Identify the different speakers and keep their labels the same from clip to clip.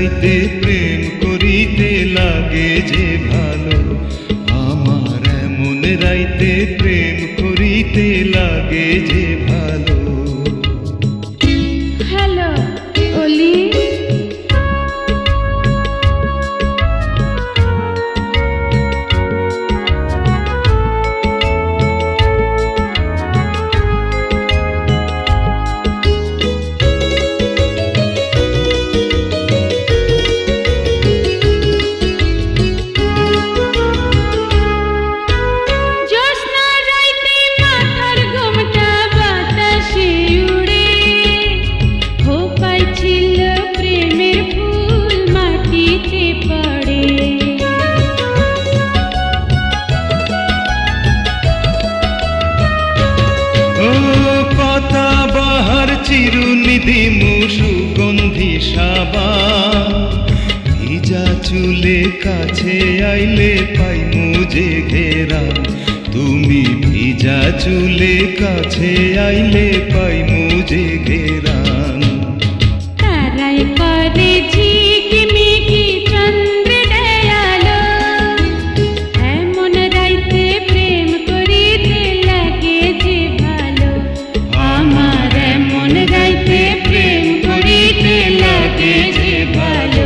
Speaker 1: রাইতে প্রেম করিতে লাগে যে ভালো, আমার এমন রাইতে প্রেম করিতে লাগে যে ভালো।
Speaker 2: হ্যালো অলি,
Speaker 1: চিরুনিধি সুগন্ধি সাবান, ভিজা চুলে কাছে আইলে পাইমু যে ঘেরান। তুমি ভিজা চুলে কাছে আইলে পাইমু যে ঘেরান।
Speaker 2: তারাই করে ঝিকিমিকি চন্দ্র দয়ালো, এমন রাইতে প্রেম করিতে লাগে যে ভালো, আমার এমন রাইতে প্রেম করিতে লাগে যে ভালো।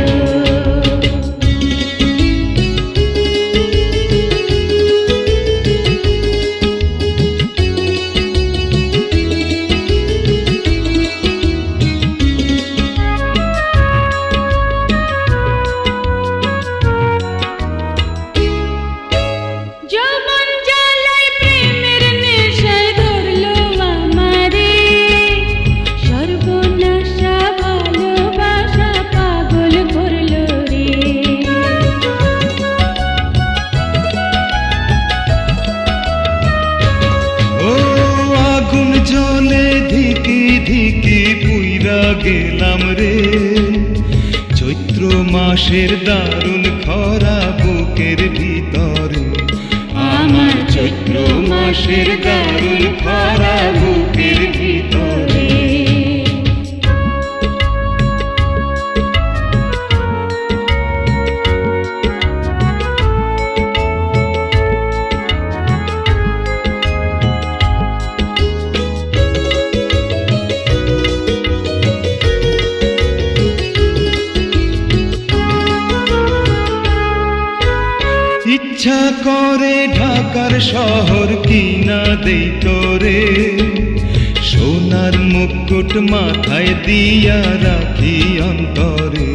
Speaker 1: জলে ধিকি ধিকি পুইরা গেলাম রে, চৈত্র মাসের দারুণ খরা বুকের ভিতরে, আমার চৈত্র মাসের দারুণ খরা বুকের ভিতরে। ইচ্ছা করে ঢাকার শহর কিনা দেই তোরে, সোনার মুকুট মাথায় দিয়া রাখি অন্তরে।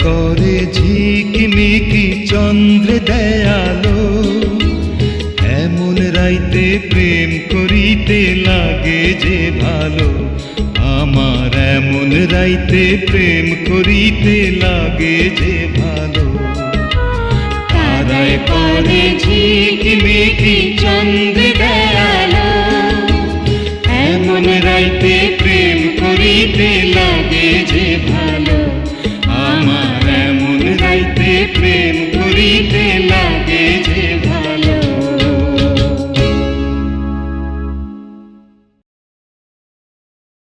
Speaker 1: করে ঝিকিমিকি চন্দ্র দয়ালো, এমন রাইতে প্রেম করিতে লাগে যে ভালো, আমার এমন রাইতে প্রেম করিতে লাগে যে ভালো। তারাই করে ঝিকিমিকি চন্দ্র দয়ালো, এমন রাইতে প্রেম করিতে লাগে যে ভালো, আমার এমন রাইতে প্রেম করিতে